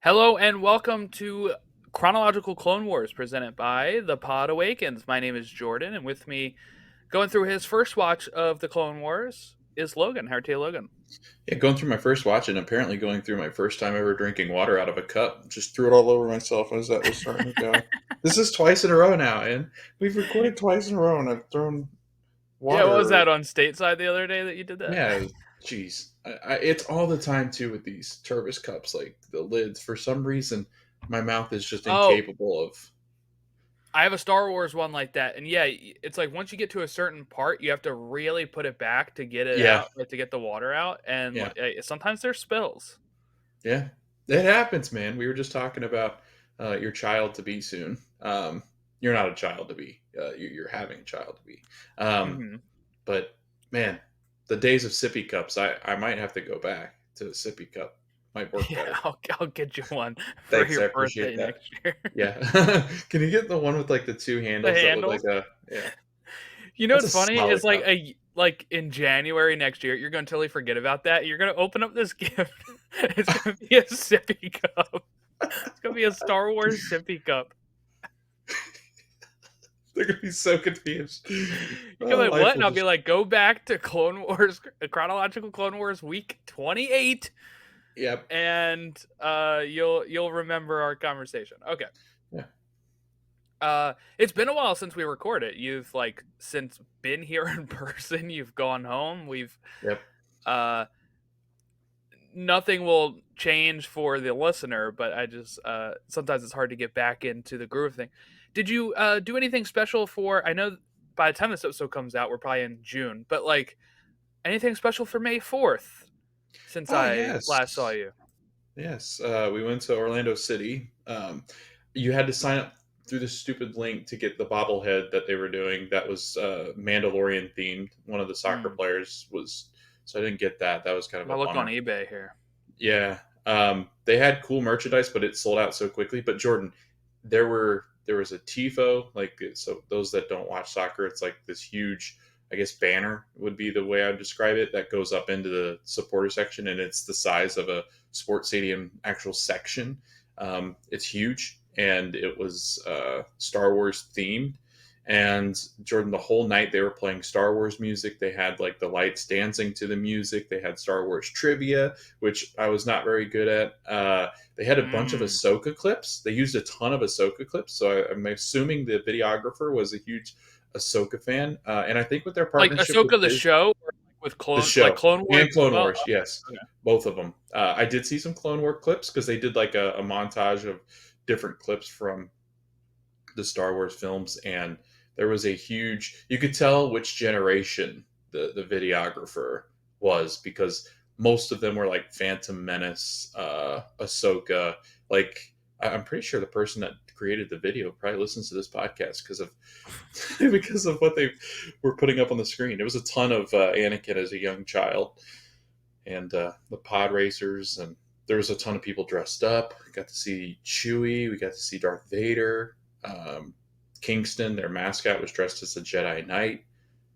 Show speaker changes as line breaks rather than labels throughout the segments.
Hello and welcome to Chronological Clone Wars presented by the Podawakens. My name is Jordan, and with me, going through his first watch of the Clone Wars, is Logan. How are you, Logan?
Yeah, going through my first watch and apparently going through my first time ever drinking water out of a cup. Just threw it all over myself as that was starting to go. This is twice in a row now, and we've recorded twice in a row, and I've thrown
Yeah, what was
water.
that on stateside the other day that you did that?
Yeah, jeez. It's all the time, too, with these Turvis cups, like the lids. For some reason, my mouth is just
Oh,
incapable of.
I have a Star Wars one like that, and yeah, it's like once you get to a certain part, you have to really put it back to get it
Yeah,
out, like to get the water out, and
yeah,
sometimes there's spills.
yeah. It happens, man. We were just talking about your child to be soon. You're not a child to be. You're having a child to be. Um,
hmm
But man, the days of sippy cups, I might have to go back to the sippy cup. Might work
Yeah,
better.
I'll get you one for
Thanks,
your
I appreciate
birthday
that.
next year.
Yeah. Can you get the one with like the two
The
handles that look like
handles.
a yeah.
You know
That's
what's
a
funny is
solid cup.
like in January next year, you're gonna totally forget about that. You're gonna open up this gift. It's gonna be a sippy cup. It's gonna be a Star Wars sippy cup.
They're gonna be so confused.
You can be like,
Life
what?
will
And I'll be
just
like, go back to Clone Wars, Chronological Clone Wars week 28,
yep.
and you'll remember our conversation. Okay.
Yeah.
It's been a while since we recorded. You've like since been here in person. You've gone home. We've
Yep.
uh nothing will change for the listener, but I just sometimes it's hard to get back into the groove thing. Did you do anything special for? I know by the time this episode comes out, we're probably in June, but like anything special for May 4th since
Oh
I last saw
yes.
you?
Yes. We went to Orlando City. You had to sign up through the stupid link to get the bobblehead that they were doing that was Mandalorian themed. One of the soccer
Hmm.
players was, so I didn't get that. That was kind of
I
a
look on
bummer.
eBay here.
Yeah. They had cool merchandise, but it sold out so quickly. But Jordan, there was a tifo, like, so those that don't watch soccer, it's like this huge, I guess, banner would be the way I'd describe it, that goes up into the supporter section, and it's the size of a sports stadium actual section. It's huge, and it was Star Wars themed. And Jordan, the whole night they were playing Star Wars music. They had like the lights dancing to the music. They had Star Wars trivia, which I was not very good at. They had a bunch of
Mm.
Ahsoka clips. They used a ton of Ahsoka clips. So I'm assuming the videographer was a huge Ahsoka fan. And I think with their
Like
partnership with
Ahsoka the show, or with
the
Clone, like
show
Clone Wars.
and Clone
Oh,
Wars, yes,
okay.
both of them. I did see some Clone War clips because they did like a montage of different clips from the Star Wars films, and there was a huge. You could tell which generation the videographer was because most of them were like Phantom Menace, Ahsoka. Like I'm pretty sure the person that created the video probably listens to this podcast because of because of what they were putting up on the screen. It was a ton of Anakin as a young child, and the pod racers, and there was a ton of people dressed up. We got to see Chewie, we got to see Darth Vader. um, Kingston, their mascot, was dressed as a Jedi Knight.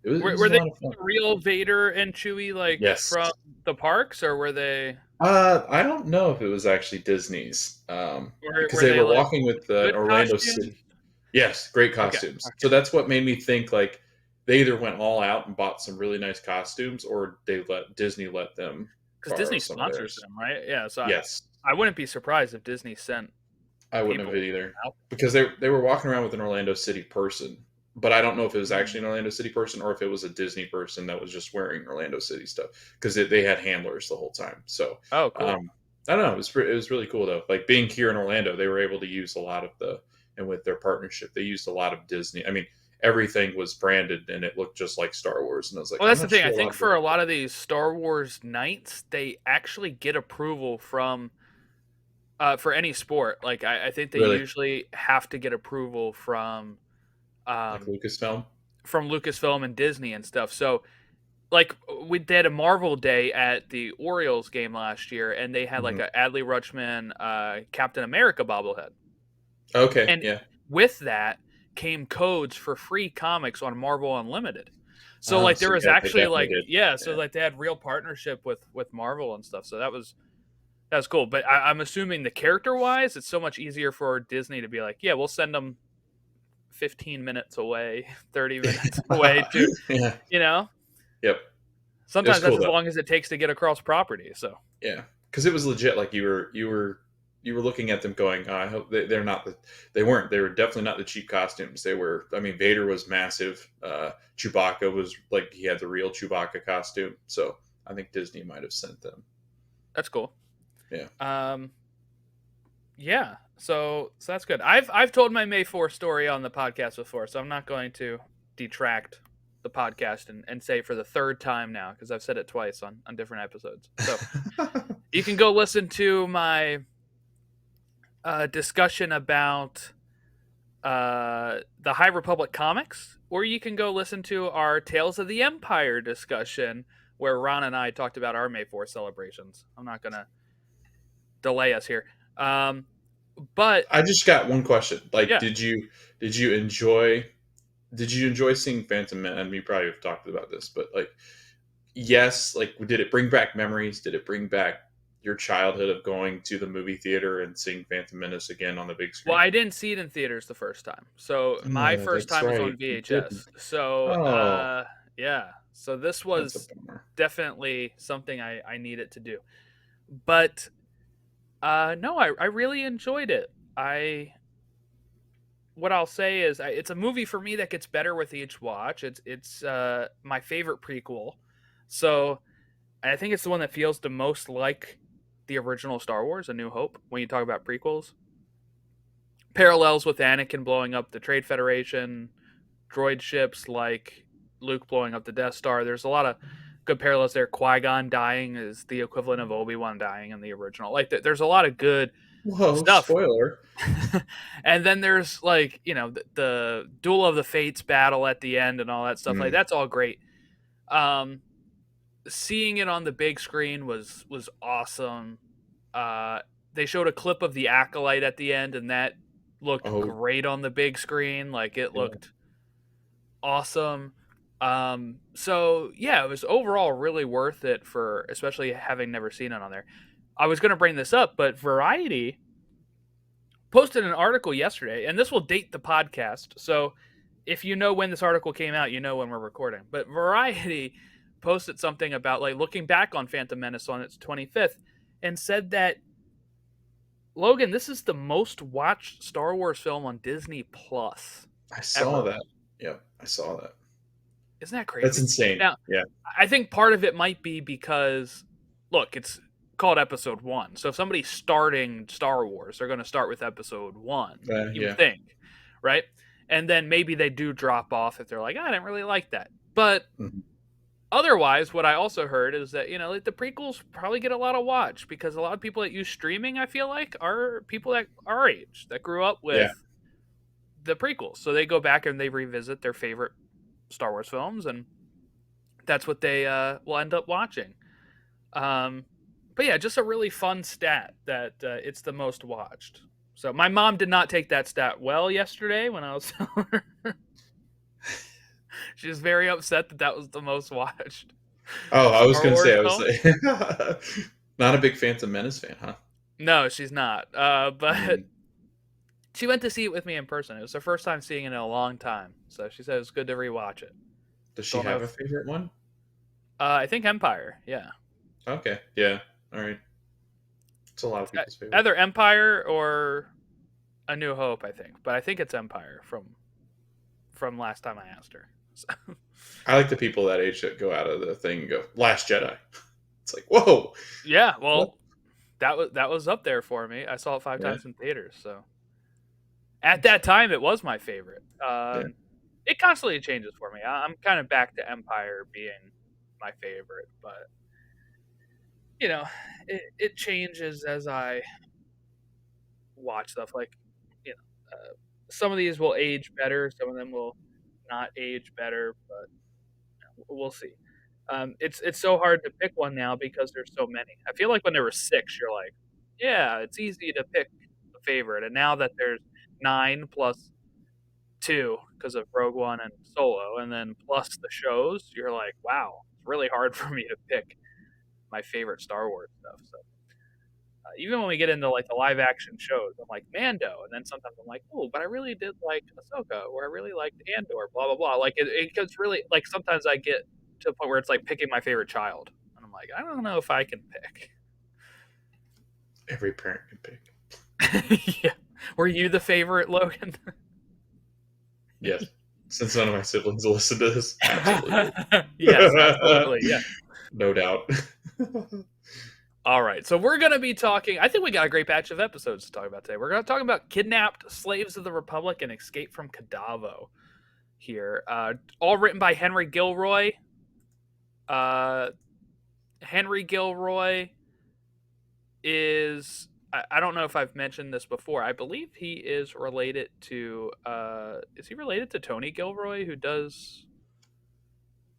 It was
Were
a
they
lot of fun.
real Vader and Chewie like
Yes.
from the parks, or were they
I don't know if it was actually Disney's, because
were
they
they
were
like
walking with
good
Orlando
costumes?
City. Yes, great
Okay,
costumes. So
okay.
that's what made me think like they either went all out and bought some really nice costumes, or they let Disney let them
Because
borrow
Disney
some of
sponsors
theirs.
them, right? Yeah, so
Yes,
I wouldn't be surprised if Disney sent
I wouldn't have
people
it either
out.
because they were walking around with an Orlando City person, but I don't know if it was actually
Mm.
an Orlando City person or if it was a Disney person that was just wearing Orlando City stuff because they had handlers the whole time. So
Oh, cool.
um, I don't know. It was really cool though. Like being here in Orlando, they were able to use a lot of and with their partnership, they used a lot of Disney. I mean, everything was branded and it looked just like Star Wars. And I was like,
Well,
I'm
that's the
not
thing. I
sure a lot
think
of
for
them.
a lot of these Star Wars nights, they actually get approval from for any sport. Like I think they
Really,
usually have to get approval
like
um,
Lucasfilm.
from Lucasfilm and Disney and stuff. So like they had a Marvel Day at the Orioles game last year, and they had like
Hmm.
a Adley Rutschman Captain America bobblehead,
Okay,
and
yeah.
with that came codes for free comics on Marvel Unlimited. So like there
So
was
yeah, they
actually
definitely
like
did.
yeah, so
Yeah.
like they had real partnership with Marvel and stuff. So that was That's cool. But I'm assuming the character wise, it's so much easier for Disney to be like, yeah, we'll send them 15 minutes away, 30 minutes away to,
Yeah.
you know,
Yep. It was
sometimes that's
cool
as
though.
long as it takes to get across property. So
Yeah, because it was legit. Like you were looking at them going, I hope they're not they weren't. They were definitely not the cheap costumes. They were. I mean, Vader was massive. Chewbacca was like he had the real Chewbacca costume. So I think Disney might have sent them.
that's cool.
Yeah.
Um, yeah. So that's good. I've told my May 4th story on the podcast before, so I'm not going to detract the podcast and say for the third time now because I've said it twice on different episodes. So you can go listen to my discussion about the High Republic comics, or you can go listen to our Tales of the Empire discussion where Ron and I talked about our May 4th celebrations. I'm not going to delay us here. Um, but
I just got one question. Like,
yeah,
did you enjoy seeing Phantom Man? And we probably have talked about this, but like, yes, like, did it bring back memories? Did it bring back your childhood of going to the movie theater and seeing Phantom Menace again on the big
well,
screen?
I didn't see it in theaters the first time. So my
Oh,
first
that's
time was
right.
on
You
VHS.
didn't.
So
Oh,
yeah. So this
that's a
was
bummer.
definitely something I needed to do. But no, I really enjoyed it. I what I'll say is it's a movie for me that gets better with each watch. It's my favorite prequel, so I think it's the one that feels the most like the original Star Wars: A New Hope. When you talk about prequels, parallels with Anakin blowing up the Trade Federation, droid ships like Luke blowing up the Death Star. There's a lot of good parallels there. Qui Gon dying is the equivalent of Obi Wan dying in the original. Like there's a lot of good
Whoa,
stuff.
spoiler.
And then there's like the Duel of the Fates battle at the end and all that stuff. Like
Mm.
that's all great. Um, Seeing it on the big screen was awesome. Uh, they showed a clip of the acolyte at the end, and that looked
Oh,
great on the big screen. Like it
yeah.
looked awesome. So yeah, it was overall really worth it for especially having never seen it on there. I was going to bring this up, but Variety posted an article yesterday, and this will date the podcast. So if you know when this article came out, you know when we're recording. But Variety posted something about like looking back on Phantom Menace on its 25th and said that Logan, this is the most watched Star Wars film on Disney Plus
I saw
ever.
that. Yep, I saw that.
Isn't that
That's
crazy?
insane.
Now,
Yeah.
I think part of it might be because look, it's called episode 1. So if somebody's starting Star Wars, they're going to start with episode 1, you would
Yeah.
think, right? And then maybe they do drop off if they're like, I didn't really like that. But
Mhm.
otherwise, what I also heard is that, like the prequels probably get a lot of watch because a lot of people that use streaming, I feel like, are people that are our age that grew up
Yeah.
with the prequels. So they go back and they revisit their favorite Star Wars films, and that's what they will end up watching. Um, but yeah, just a really fun stat that it's the most watched. So my mom did not take that stat well yesterday when I was telling her. She was very upset that that was the most watched
Oh, I was
Star
gonna
Wars
say, I was
film.
like, not a big Phantom Menace fan, huh?
No, she's not. But
Mm.
she went to see it with me in person. It was her first time seeing it in a long time, so she said it was good to rewatch it.
Does she
Don't know
have a
if
favorite one?
I think Empire. Yeah,
Okay. Yeah. All right. It's a lot of people's favorite.
either Empire or A New Hope. I think, but I think it's Empire from last time I asked her. So,
I like the people that age that go out of the thing and go Last Jedi. It's like, whoa.
yeah,
What?
well, that was up there for me. I saw it five
Yeah.
times in theaters, so at that time it was my favorite.
Yeah.
It constantly changes for me. I'm kind of back to Empire being my favorite, but you know, it changes as I watch stuff. Like, you know, some of these will age better, some of them will not age better, but we'll see. It's so hard to pick one now because there's so many. I feel like when there were 6, you're like, yeah, it's easy to pick a favorite, and now that there's 9 plus 2 because of Rogue One and Solo, and then plus the shows, you're like, wow, it's really hard for me to pick my favorite Star Wars stuff. So Even when we get into like the live action shows, I'm like Mando, and then sometimes I'm like, oh, but I really did like Ahsoka, or I really liked Andor, blah blah blah. Like it gets really like sometimes I get to the point where it's like picking my favorite child, and I'm like, I don't know if I can pick.
Every parent can pick.
Yeah, were you the favorite, Logan?
Yes. Since none of my siblings will listen to this, absolutely.
Yes, absolutely. Yeah.
No doubt.
All right, so we're going to be talking. I think we got a great batch of episodes to talk about today. We're going to talk about kidnapped slaves of the Republic and escape from Kadavo here. All written by Henry Gilroy. Henry Gilroy is. I don't know if I've mentioned this before. I believe he is related to. Is he related to Tony Gilroy, who does.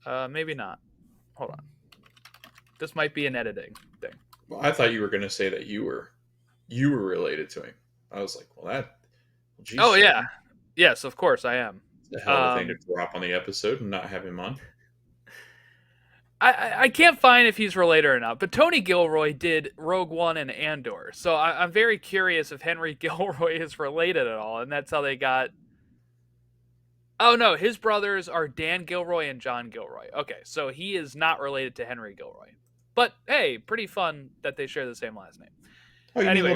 Maybe not. Hold on. This might be an editing thing.
Well, I thought you were going to say that you were related to him. I was like, well,
Oh
geez,
yeah, yes, of course I am.
a hell of a thing to drop on the episode and not have him on.
I can't find if he's related or not, but Tony Gilroy did Rogue One and Andor, so I'm very curious if Henry Gilroy is related at all, and that's how they got. Oh no, his brothers are Dan Gilroy and John Gilroy. Okay, so he is not related to Henry Gilroy, but hey, pretty fun that they share the same last name.
Oh, you mean
Anyway,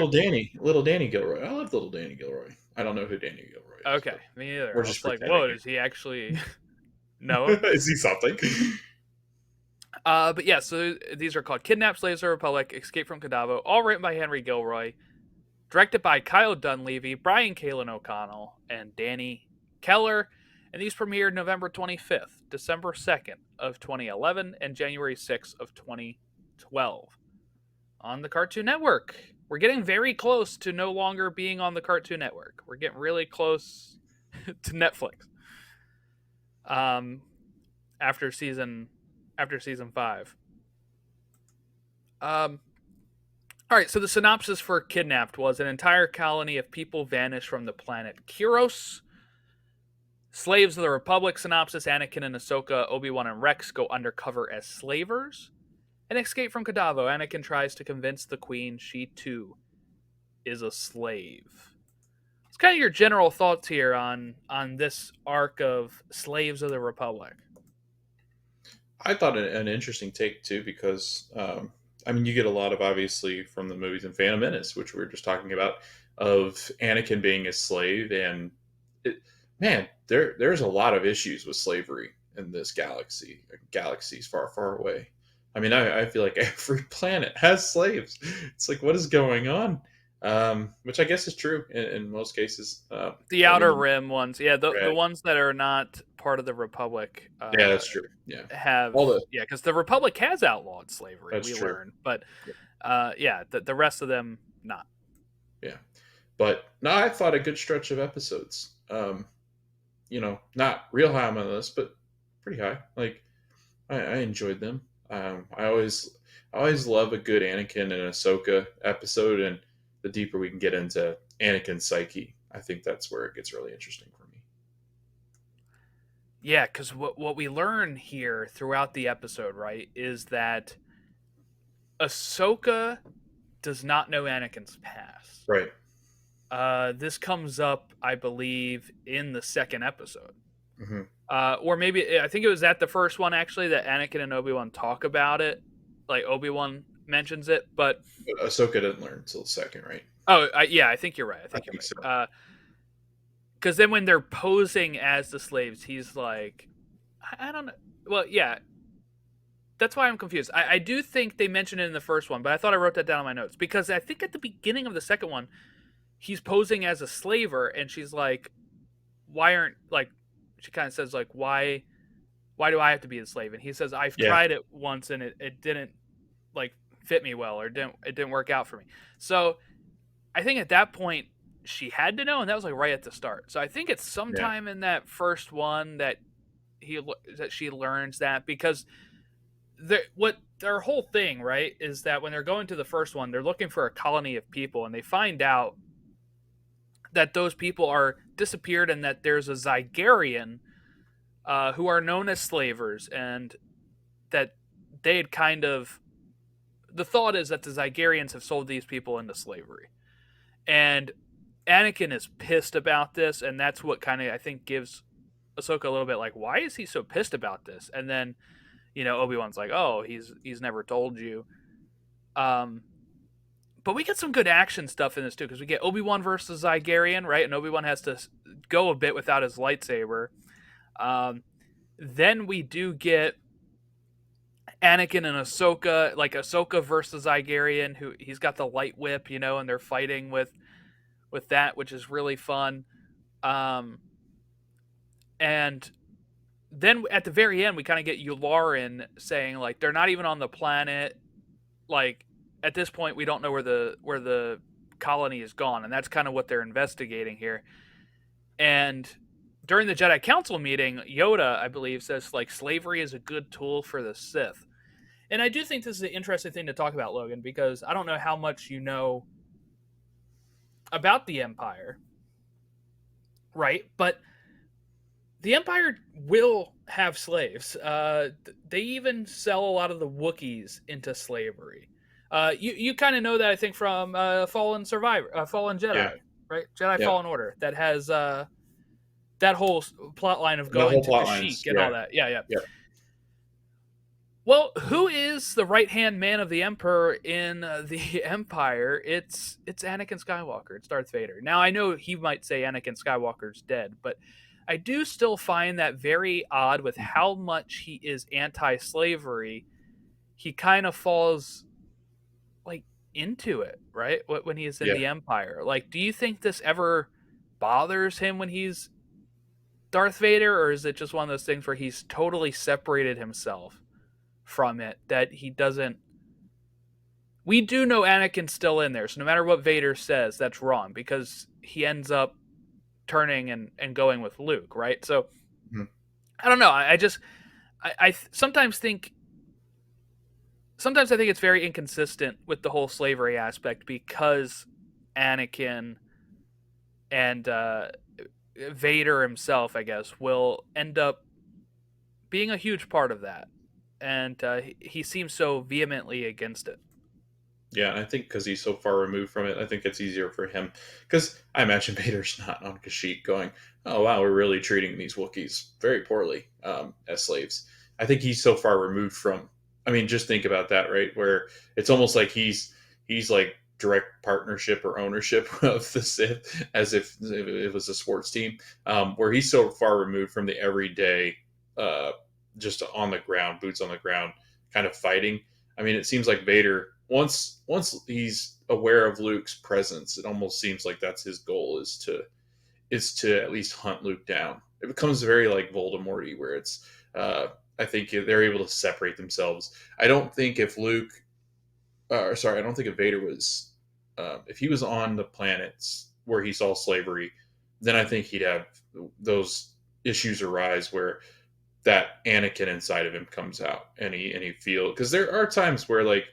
little Danny Gilroy? I love little Danny Gilroy. I don't know who Danny Gilroy is,
okay,
but
me neither.
we're
I
just
was like,
pretending.
whoa, does he actually know him?
Is he something?
But yeah, so these are called Kidnapped Slaves of the Republic, Escape from Kadavo, all written by Henry Gilroy, directed by Kyle Dunleavy, Brian Kalin O'Connell, and Danny Keller. And these premiered November 25th, December 2nd of 2011, and January 6th of 2012 on the Cartoon Network. We're getting very close to no longer being on the Cartoon Network. We're getting really close to Netflix. After season 5. All right, so the synopsis for Kidnapped was an entire colony of people vanished from the planet Kyros. Slaves of the Republic synopsis: Anakin and Ahsoka, Obi-Wan and Rex go undercover as slavers. And escape from Kadavo, Anakin tries to convince the Queen she too is a slave. It's kind of your general thoughts here on this arc of Slaves of the Republic.
I thought an interesting take too, because I mean, you get a lot of obviously from the movies in Phantom Menace, which we were just talking about, of Anakin being a slave, and man, there's a lot of issues with slavery in this galaxies far, far away. I mean, I feel like every planet has slaves. It's like, what is going on? Which I guess is true in most cases.
The
I
Outer
mean,
Rim ones, yeah, the
right.
ones that are not part of the Republic
Yeah, that's true. Yeah,
have,
all the
yeah, because the Republic has outlawed slavery.
that's
We
true.
learn, but yeah, the rest of them not.
Yeah, but no, I thought a good stretch of episodes. Not real high on my list, but pretty high. Like I enjoyed them. I always love a good Anakin and Ahsoka episode, and the deeper we can get into Anakin's psyche, I think that's where it gets really interesting for me.
Yeah, because what we learn here throughout the episode, right, is that Ahsoka does not know Anakin's past.
Right.
This comes up, I believe, in the second episode.
Mm-hmm.
Or maybe I think it was at the first one actually that Anakin and Obi-Wan talk about it. Like Obi-Wan mentions it, but
Ahsoka didn't learn until the second, right?
oh yeah, I think you're right. I think you're
so.
right. Because then when they're posing as the slaves, he's like, I don't know. Well, yeah, that's why I'm confused. I do think they mentioned it in the first one, but I thought I wrote that down in my notes because I think at the beginning of the second one, he's posing as a slaver, and she's like, "Why aren't like?" She kind of says like, "Why do I have to be a slave?" And he says, "I've
Yeah.
tried it once, and it didn't like fit me well, or it didn't work out for me." So I think at that point she had to know, and that was like right at the start. So I think it's
Yeah.
sometime in that first one that she learns that, because what their whole thing, right, is that when they're going to the first one, they're looking for a colony of people, and they find out that those people are disappeared, and that there's a Zygarian who are known as slavers, and that they had kind of the thought is that the Zygerians have sold these people into slavery, and Anakin is pissed about this, and that's what kind of I think gives Ahsoka a little bit like, why is he so pissed about this? And then Obi-Wan's like, oh, he's never told you. Um, but we get some good action stuff in this too, because we get Obi-Wan versus Zygerian, right? And Obi-Wan has to go a bit without his lightsaber. Um, then we do get Anakin and Ahsoka, like Ahsoka versus Zygerian, who he's got the light whip, and they're fighting with that, which is really fun. Um, and then at the very end, we kind of get Yularen saying like they're not even on the planet. Like at this point, we don't know where the colony is gone, and that's kind of what they're investigating here. And during the Jedi Council meeting, Yoda, I believe, says like slavery is a good tool for the Sith. And I do think this is an interesting thing to talk about, Logan, because I don't know how much you know about the Empire, right? But the Empire will have slaves. They even sell a lot of the Wookiees into slavery. You kind of know that, I think, from Fallen
Yeah,
Jedi, right? Jedi
yeah.
Fallen Order that has that whole plot line of
The
going
whole
to
plot lines.
Kashyyyk and all
Yeah,
that. Yeah, yeah.
yeah.
Well, who is the right hand man of the Emperor in the Empire? It's Anakin Skywalker. It's Darth Vader. Now I know he might say Anakin Skywalker's dead, but I do still find that very odd with how much he is anti-slavery. He kind of falls like into it, right? When he is in
Yeah.
the Empire. Like, do you think this ever bothers him when he's Darth Vader, or is it just one of those things where he's totally separated himself from it, that he doesn't? We do know Anakin's still in there, so no matter what Vader says, that's wrong because he ends up turning and going with Luke, right? So
Mhm.
I don't know. I sometimes I think it's very inconsistent with the whole slavery aspect because Anakin and Vader himself, I guess, will end up being a huge part of that, and he seems so vehemently against it.
Yeah, and I think because he's so far removed from it, I think it's easier for him. Because I imagine Vader's not on Kashyyyk going, "Oh wow, we're really treating these Wookiees very poorly as slaves." I think he's so far removed from. I mean, just think about that, right? Where it's almost like he's like direct partnership or ownership of the Sith, as if it was a sports team, where he's so far removed from the everyday, uh, just on the ground, boots on the ground, kind of fighting. I mean, it seems like Vader once he's aware of Luke's presence, it almost seems like that's his goal is to at least hunt Luke down. It becomes very like Voldemorty, where it's I think they're able to separate themselves. I don't think if Luke, sorry, I don't think if Vader was, if he was on the planets where he saw slavery, then I think he'd have those issues arise where that Anakin inside of him comes out, and he feel, because there are times where like,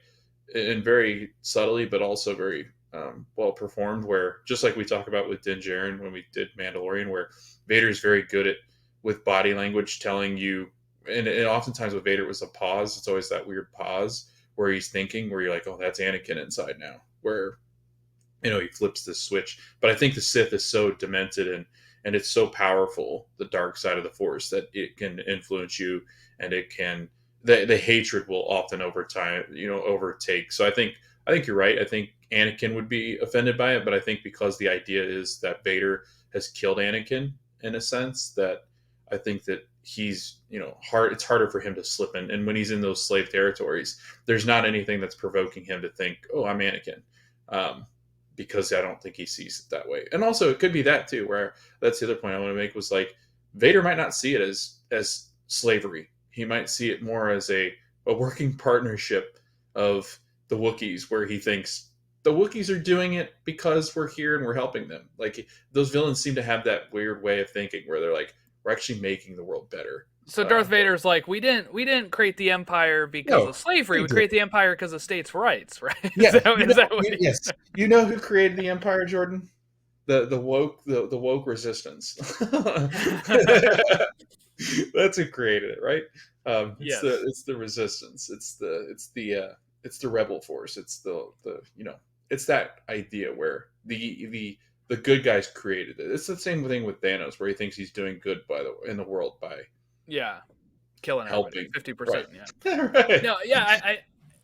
and very subtly but also very well performed, where just like we talk about with Din Djarin when we did Mandalorian, where Vader's very good at with body language telling you, and oftentimes with Vader it was a pause. It's always that weird pause where he's thinking, where you're like, oh, that's Anakin inside now, where he flips the switch. But I think the Sith is so demented and it's so powerful, the dark side of the Force, that it can influence you, and it can, the hatred will often over time overtake. So I think you're right. I think Anakin would be offended by it, but I think because the idea is that Vader has killed Anakin in a sense, that I think that he's hard. It's harder for him to slip in, and when he's in those slave territories, there's not anything that's provoking him to think, "Oh, I'm Anakin." Because I don't think he sees it that way. And also, it could be that too, where that's the other point I want to make, was like Vader might not see it as slavery. He might see it more as a working partnership of the Wookiees, where he thinks the Wookiees are doing it because we're here and we're helping them. Like, those villains seem to have that weird way of thinking where they're like, we're actually making the world better.
So Darth Vader's like, we didn't create the Empire because
No,
of slavery.
we
We
did.
create the Empire because of states' rights, right?
Yeah,
Is that what?
yes. You know who created the Empire, Jordan? The woke resistance. That's who created it, right? It's
Yes.
the resistance. It's the it's the rebel force. It's the it's that idea where the good guys created it. It's the same thing with Thanos, where he thinks he's doing good by the in the world by
Yeah, killing everybody.
helping. Right.
50%. Yeah.
Right.
No. Yeah.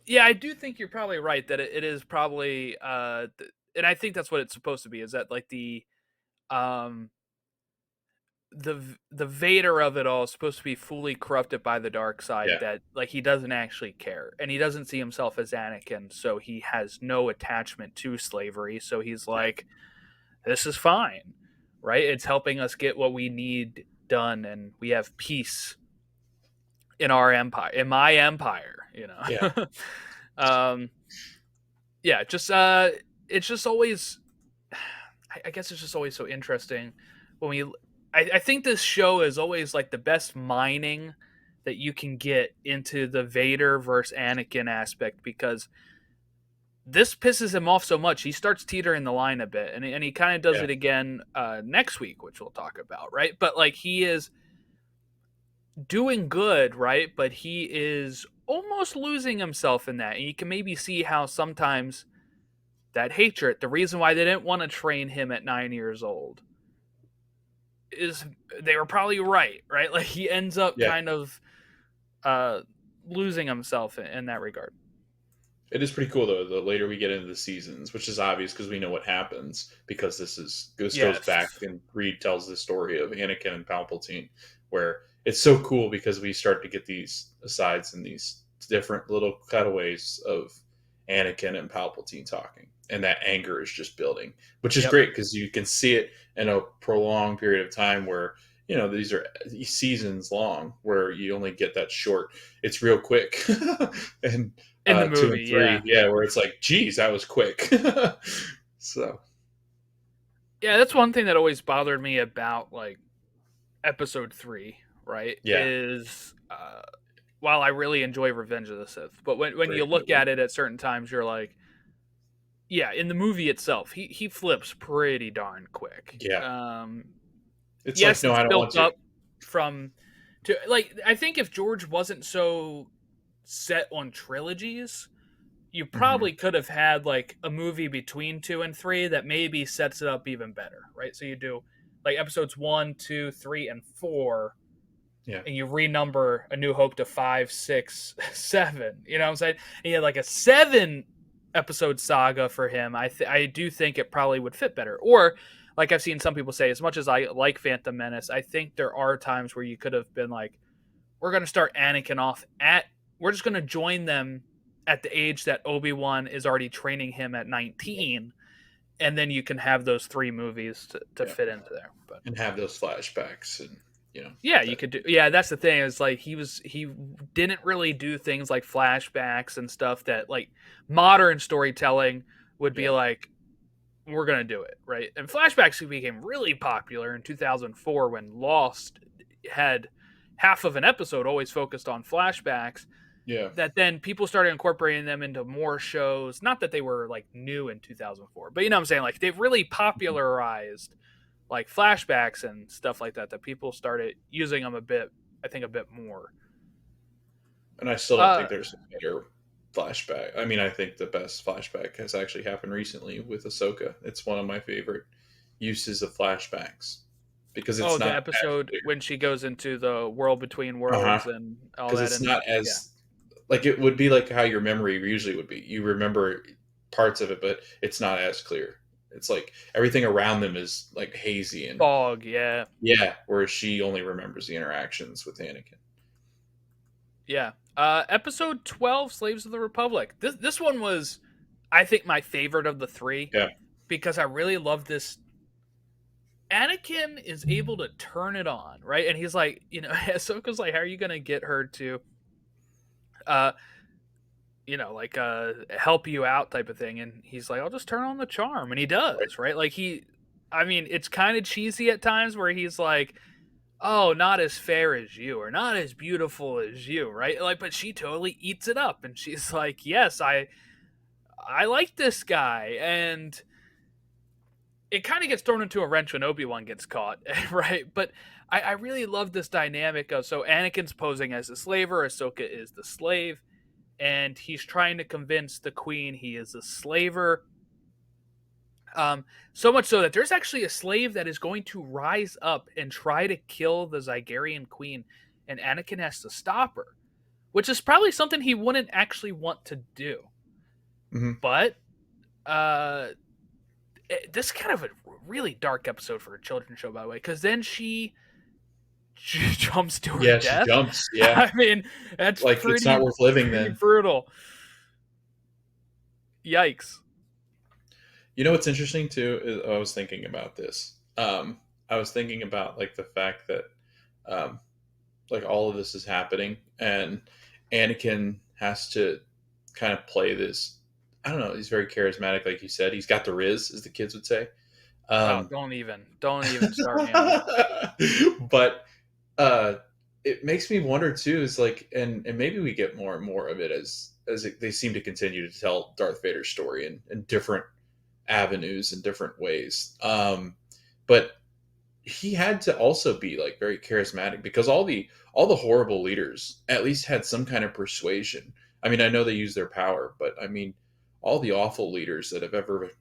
Yeah, I do think you're probably right that it is probably and I think that's what it's supposed to be. Is that like um the Vader of it all is supposed to be fully corrupted by the dark side,
Yeah.
that like he doesn't actually care and he doesn't see himself as Anakin, so he has no attachment to slavery, so he's
Yeah.
like, this is fine, right? It's helping us get what we need done and we have peace in our empire, in my empire,
Yeah.
um yeah, just it's just always I guess it's just always so interesting when we. I think this show is always like the best mining that you can get into the Vader versus Anakin aspect, because this pisses him off so much he starts teetering the line a bit, and he kind of does
Yeah.
it again next week, which we'll talk about, right? But like he is doing good, right? But he is almost losing himself in that, and you can maybe see how sometimes that hatred, the reason why they didn't want to train him at 9 years old, is they were probably right? Like he ends up
Yeah.
kind of uh losing himself in that regard.
It is pretty cool though. The later we get into the seasons, which is obvious because we know what happens, because this goes back
Yes.
and Reed tells the story of Anakin and Palpatine, where it's so cool because we start to get these asides and these different little cutaways of Anakin and Palpatine talking, and that anger is just building, which is
Yep.
great because you can see it in a prolonged period of time where these are seasons long where you only get that short. It's real quick, and
In the
two and
movie,
three,
yeah.
yeah, where it's like, geez, that was quick. So
Yeah, that's one thing that always bothered me about like episode 3, right?
yeah,
Is while I really enjoy Revenge of the Sith, but when you
great
look
movie.
at it at certain times, you're like, yeah, in the movie itself, he flips pretty darn quick.
Yeah, it's like,
Yes,
no,
it's
I don't want
built
to.
up from to like, I think if George wasn't so set on trilogies, you
Hmm.
probably could have had like a movie between 2 and 3 that maybe sets it up even better, right? So you do like episodes 1, 2, 3, and 4,
Yeah,
and you renumber A New Hope to 5, 6, 7. You know what I'm saying? And you had like a 7 episode saga for him. I do think it probably would fit better. Or like I've seen some people say, as much as I like Phantom Menace, I think there are times where you could have been like, we're going to start Anakin off at, we're just going to join them at the age that Obi-Wan is already training him at 19, and then you can have those 3 movies to
yeah,
fit into there. But
and have those flashbacks, and
yeah, you
that.
could do. Yeah, that's the thing. Is like he didn't really do things like flashbacks and stuff that like modern storytelling would be
Yeah,
like, we're gonna do it, right? And flashbacks became really popular in 2004 when Lost had half of an episode always focused on flashbacks.
yeah,
That then people started incorporating them into more shows. Not that they were like new in 2004, but you know what I'm saying? Like they've really
mhm.
popularized like flashbacks and stuff like that. That people started using them a bit. I think a bit more.
And I still don't
Uh
think there's a better flashback. I mean, I think the best flashback has actually happened recently with Ahsoka. It's one of my favorite uses of flashbacks because
oh,
it's
the
not as
episode
clear.
when she goes into the world between
Uh huh.
worlds and all
Because
that,
it's
and
not
yeah,
as like it would be like how your memory usually would be. You remember parts of it, but it's not as clear. It's like everything around them is like hazy and
fog, yeah,
yeah, whereas she only remembers the interactions with Anakin.
yeah. Episode 12, Slaves of the Republic. This one was, I think, my favorite of the 3,
Yeah,
because I really love this. Anakin is able to turn it on, right? And he's like, Ahsoka's like, how are you gonna get her to, uh, like help you out type of thing? And he's like, I'll just turn on the charm, and he
right.
does, right? Like I mean, it's kind of cheesy at times where he's like, oh, not as fair as you, or not as beautiful as you, right? Like, but she totally eats it up, and she's like, yes, I like this guy, and it kind of gets thrown into a wrench when Obi-Wan gets caught, right? But I really love this dynamic of, so Anakin's posing as the slaver, Ahsoka is the slave, and he's trying to convince the queen he is a slaver. So much so that there's actually a slave that is going to rise up and try to kill the Zygerian queen, and Anakin has to stop her, which is probably something he wouldn't actually want to do.
Hmm.
But uh, this is kind of a really dark episode for a children's show, by the way, because then she jumps to her
Yeah, she
death.
jumps. Yeah,
I mean, that's
like it's not worth living
pretty
then.
brutal. Yikes.
You know what's interesting too is I was thinking about this. I was thinking about like the fact that um, like all of this is happening, and Anakin has to kind of play this. I don't know. He's very charismatic, like you said. He's got the Riz, as the kids would say.
Oh,
Um,
don't even start me on it.
but it makes me wonder too. Is like, and maybe we get more and more of it as they seem to continue to tell Darth Vader's story in different avenues and different ways. But he had to also be like very charismatic because all the horrible leaders at least had some kind of persuasion. I mean, I know they use their power, but I mean, all the awful leaders that have ever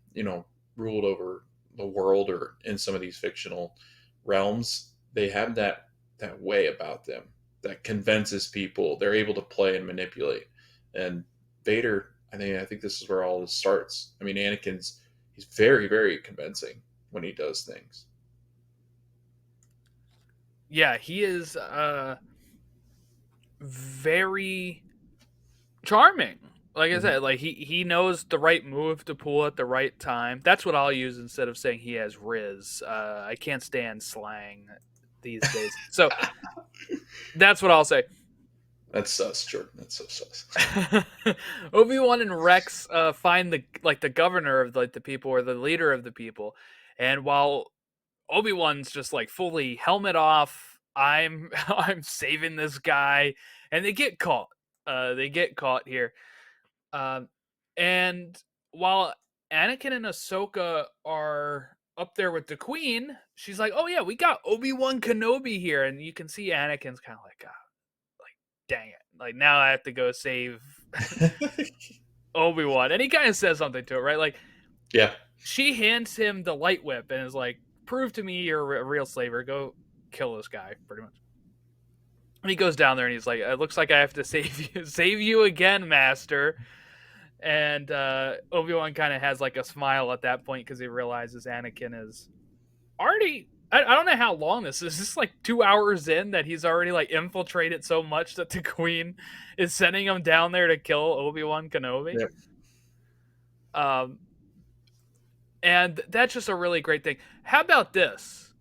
ruled over the world or in some of these fictional realms, they have that way about them that convinces people. They're able to play and manipulate. And Vader, I think this is where all this starts. I mean, he's very, very convincing when he does things.
Yeah, he is very charming. Like I
Mhm.
said, like he knows the right move to pull at the right time. That's what I'll use instead of saying he has Riz. I can't stand slang these days, so that's what I'll say.
That's sus, Jordan. That's so sus.
Obi-Wan and Rex find the governor of like the people or the leader of the people, and while Obi-Wan's just like fully helmet off, I'm I'm saving this guy, and they get caught. They get caught here. Um, and while Anakin and Ahsoka are up there with the Queen, she's like, "Oh yeah, we got Obi-Wan Kenobi here," and you can see Anakin's kind of like, like, dang it, like now I have to go save Obi-Wan, and he kind of says something to it, right? Like
Yeah.
she hands him the light whip and is like, "Prove to me you're a real slaver. Go kill this guy," pretty much. And he goes down there and he's like, "It looks like I have to save you again, Master." And Obi-Wan kind of has like a smile at that point because he realizes Anakin is already. I don't know how long this is. This is like 2 hours in that he's already like infiltrated so much that the Queen is sending him down there to kill Obi-Wan Kenobi.
Yep.
Um, and that's just a really great thing. How about this?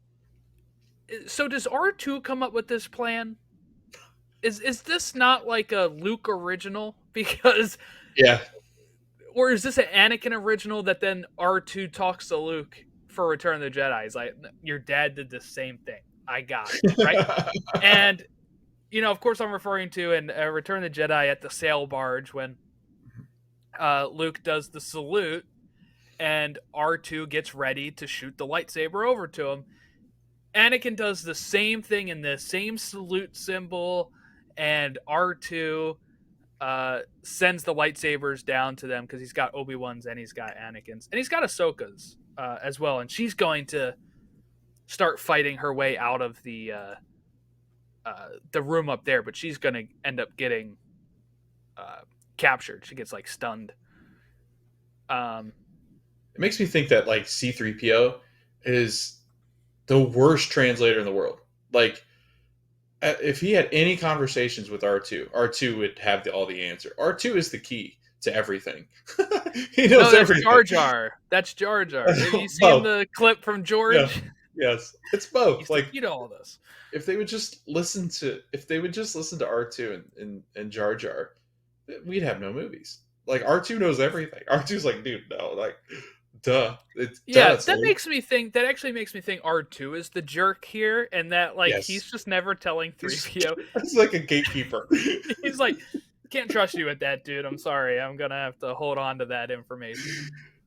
So does R2 come up with this plan? Is this not like a Luke original? Because
Yeah.
or is this an Anakin original that then R2 talks to Luke for Return of the Jedi? He's like, your dad did the same thing. I got it, right? And of course, I'm referring to in Return of the Jedi at the sail barge when Luke does the salute and R2 gets ready to shoot the lightsaber over to him. Anakin does the same thing in the same salute symbol, and R2 sends the lightsabers down to them because he's got Obi-Wan's and he's got Anakin's and he's got Ahsoka's as well, and she's going to start fighting her way out of the room up there, but she's going to end up getting captured. She gets like stunned.
It makes me think that like C3PO is the worst translator in the world. Like if he had any conversations with R2, R2 would have all the answer. R2 is the key to everything. He
No,
knows
that's
everything.
Jar Jar. That's Jar Jar. Have you seen
Both.
the clip from
Yeah.
George?
Yes. It's both.
He's
Like
you know all this.
if they would just listen to R2 and Jar Jar, we'd have no movies. Like R2 knows everything. R2's like, dude, no, like duh. It's
Yeah,
duh.
that makes me think. That actually makes me think R2 is the jerk here, and that like he's
Yes.
just never telling
He's,
3PO.
he's like a gatekeeper.
He's like, can't trust you with that, dude. I'm sorry. I'm gonna have to hold on to that information.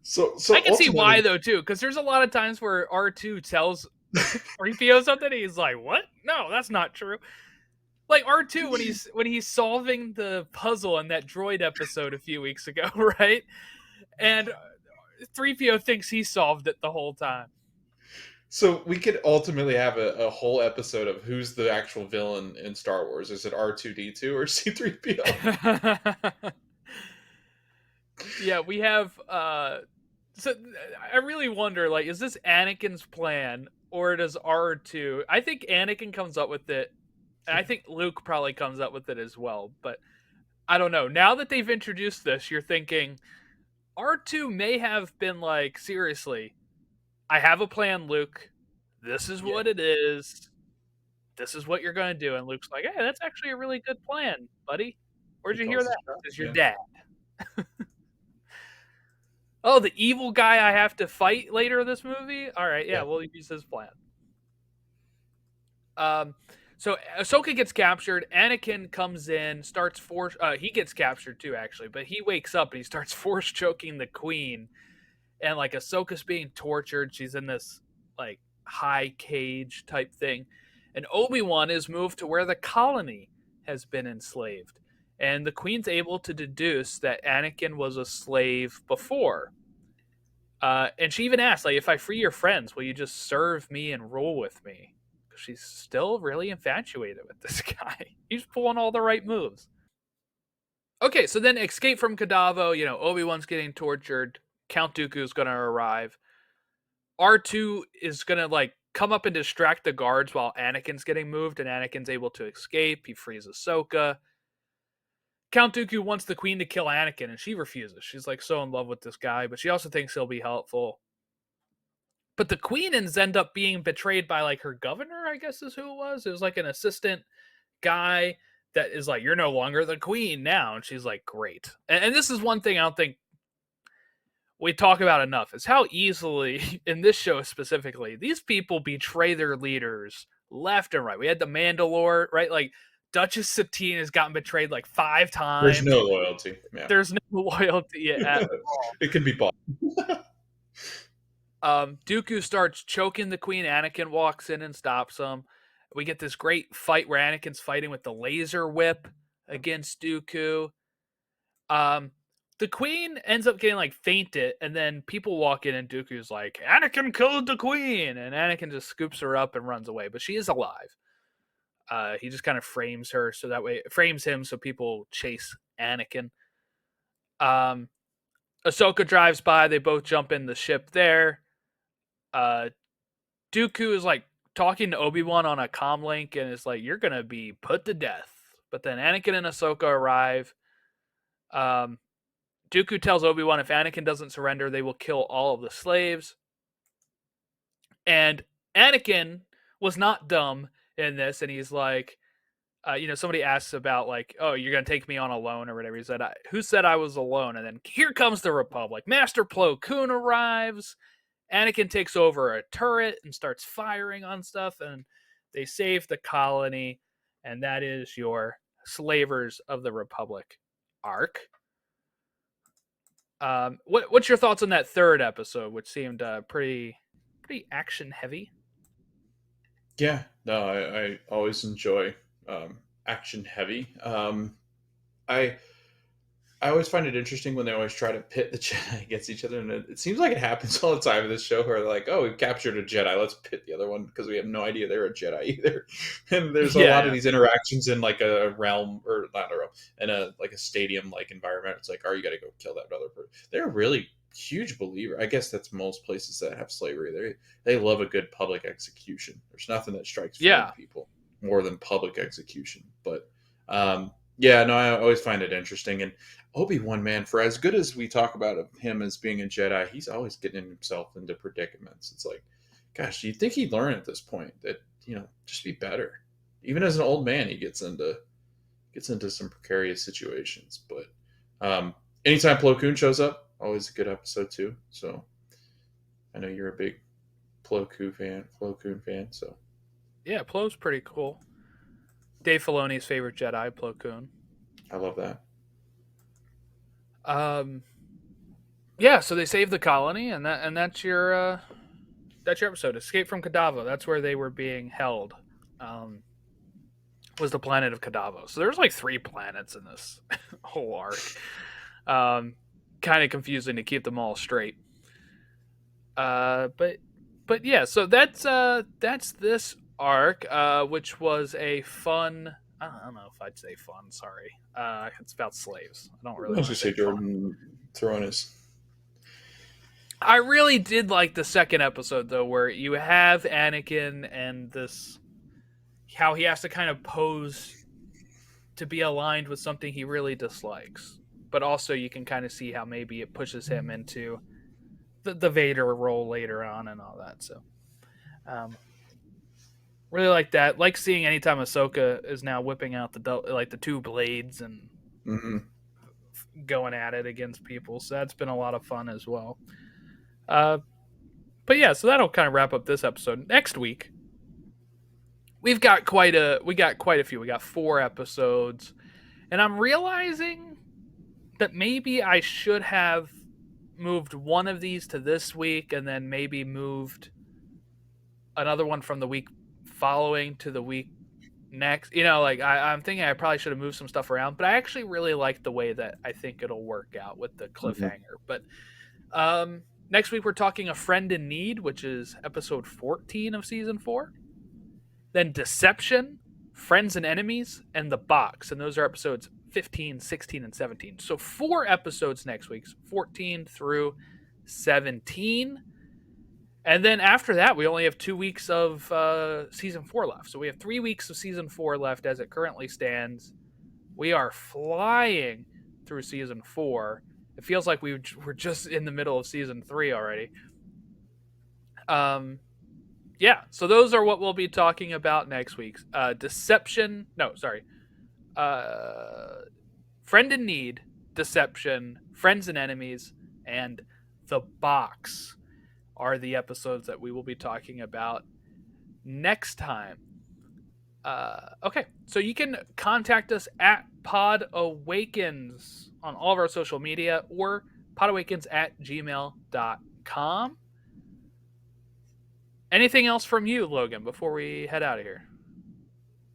So
I can see why
ultimately,
though too, because there's a lot of times where R2 tells 3PO something, and he's like, "What? No, that's not true." Like R2 when he's solving the puzzle in that droid episode a few weeks ago, right? And 3PO thinks he solved it the whole time.
So we could ultimately have a whole episode of who's the actual villain in Star Wars. Is it R2D2 or C3PO?
Yeah, we have so I really wonder, like, is this Anakin's plan or does R2? I think Anakin comes up with it, and I think Luke probably comes up with it as well, but I don't know. Now that they've introduced this, you're thinking R2 may have been like, seriously, I have a plan, Luke. This is
Yeah,
what it is. This is what you're going to do. And Luke's like, hey, that's actually a really good plan, buddy. Where'd
he
you hear
calls the
that?
shot.
Is your
Yeah,
dad. Oh, the evil guy I have to fight later in this movie? All right, yeah,
yeah.
we'll use his plan. Um, so Ahsoka gets captured. Anakin comes in, starts force. He gets captured too, actually, but he wakes up and he starts force choking the queen. And like Ahsoka's being tortured. She's in this like high cage type thing, and Obi-Wan is moved to where the colony has been enslaved. And the queen's able to deduce that Anakin was a slave before. And she even asks, like, if I free your friends, will you just serve me and rule with me? Because she's still really infatuated with this guy. He's pulling all the right moves. Okay, so then escape from Kadavo. You know, Obi-Wan's getting tortured. Count Dooku's going to arrive. R2 is going to, like, come up and distract the guards while Anakin's getting moved, and Anakin's able to escape. He frees Ahsoka. Count Dooku wants the queen to kill Anakin, and she refuses. She's, like, so in love with this guy, but she also thinks he'll be helpful. But the queen ends up being betrayed by, like, her governor, I guess is who it was. It was, like, an assistant guy that is like, you're no longer the queen now. And she's like, great. And this is one thing I don't think we talk about enough is how easily, in this show specifically, these people betray their leaders left and right. We had the Mandalore, right? Like, Duchess Satine has gotten betrayed like 5
There's
times.
no loyalty. Yeah,
There's no loyalty at all.
it can be bought.
Dooku starts choking the queen. Anakin walks in and stops him. We get this great fight where Anakin's fighting with the laser whip against Dooku. Um, the queen ends up getting like fainted, and then people walk in, and Dooku's like, "Anakin killed the queen," and Anakin just scoops her up and runs away, but she is alive. He just kind of frames her so that way frames him so people chase Anakin. Um, Ahsoka drives by. They both jump in the ship there. Uh, Dooku is like talking to Obi-Wan on a comm link and is like, "You're gonna be put to death." But then Anakin and Ahsoka arrive. Um, Dooku tells Obi-Wan if Anakin doesn't surrender, they will kill all of the slaves. And Anakin was not dumb in this, and he's like, somebody asks about like, "Oh, you're gonna take me on alone or whatever." He said, "Who said I was alone?" And then here comes the Republic. Master Plo Koon arrives. Anakin takes over a turret and starts firing on stuff, and they save the colony. And that is your Slavers of the Republic arc. What's your thoughts on that third episode, which seemed pretty action heavy?
Yeah, no, I always enjoy action heavy. I I always find it interesting when they always try to pit the Jedi against each other, and it seems like it happens all the time in this show. Where they're like, "Oh, we've captured a Jedi. Let's pit the other one because we have no idea they're a Jedi either." And there's a lot of
Yeah,
these interactions in like a realm, or not a realm, in a like a stadium like environment. It's like, "Oh, you got to go kill that other person." They're a really huge believer. I guess that's most places that have slavery. They love a good public execution. There's nothing that strikes fear in
yeah,
people more than public execution. But yeah, no, I always find it interesting. And Obi-Wan, man, for as good as we talk about him as being a Jedi, he's always getting himself into predicaments. It's like, gosh, you'd think he'd learn at this point that, just be better. Even as an old man, he gets into some precarious situations. But anytime Plo Koon shows up, always a good episode too. So I know you're a big Plo Koon fan. So
yeah. Plo's pretty cool. Dave Filoni's favorite Jedi, Plo Koon.
I love that.
Um, yeah. So they save the colony, and that's your episode. Escape from Kadavo. That's where they were being held. Um, was the planet of Kadavo. So there's like 3 planets in this whole arc. Um, kind of confusing to keep them all straight. But yeah, so that's this arc, which was a fun. I don't know if I'd say fun. Sorry, it's about slaves. I don't
I
really
was
want
gonna
to say
say
fun.
Jordan throwing his.
I really did like the second episode though, where you have Anakin and this how he has to kind of pose to be aligned with something he really dislikes, but also you can kind of see how maybe it pushes him into the Vader role later on and all that. So, um, really like that. Like seeing anytime Ahsoka is now whipping out the 2 blades and
Mm-hmm.
going at it against people. So that's been a lot of fun as well. Uh, but yeah, so that'll kind of wrap up this episode. Next week, we got quite a few. We got 4 episodes, and I'm realizing that maybe I should have moved one of these to this week, and then maybe moved another one from the week following to the week next. Like I'm thinking I probably should have moved some stuff around, but I actually really like the way that I think it'll work out with the
Mm-hmm.
cliffhanger. But next week we're talking A Friend in Need, which is episode 14 of season 4. Then Deception, Friends and Enemies, and The Box. And those are episodes 15, 16, and 17. So 4 episodes next week, 14 through 17. And then after that, we only have 2 weeks of season 4 left. So we have 3 weeks of season 4 left as it currently stands. We are flying through season 4. It feels like we're just in the middle of season 3 already. Yeah, so those are what we'll be talking about next week. Deception. No, sorry. Friend in Need, Deception, Friends and Enemies, and The Box are the episodes that we will be talking about next time. Okay, so you can contact us at podawakens on all of our social media or podawakens@gmail.com. Anything else from you, Logan, before we head out of here?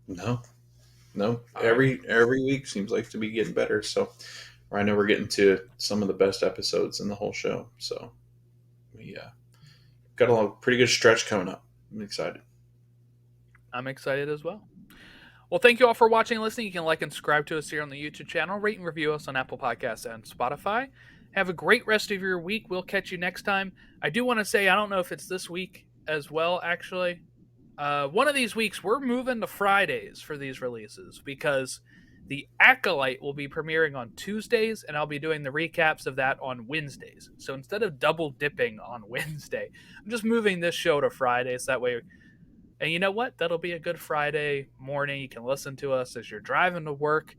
No, no.
All right.
Every week seems like to be getting better. So I know we're getting to some of the best episodes in the whole show. So we got a pretty good stretch coming up. I'm excited.
I'm excited as well. Well, thank you all for watching and listening. You can like and subscribe to us here on the YouTube channel, rate and review us on Apple Podcasts and Spotify. Have a great rest of your week. We'll catch you next time. I do want to say, I don't know if it's this week as well, actually. One of these weeks, we're moving to Fridays for these releases because The Acolyte will be premiering on Tuesdays, and I'll be doing the recaps of that on Wednesdays. So instead of double dipping on Wednesday, I'm just moving this show to Fridays. That way, and you know what? That'll be a good Friday morning. You can listen to us as you're driving to work.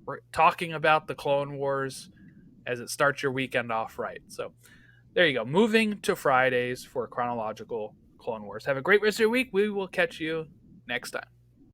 We're talking about the Clone Wars as it starts your weekend off right. So there you go. Moving to Fridays for Chronological Clone Wars. Have a great rest of your week. We will catch you next time.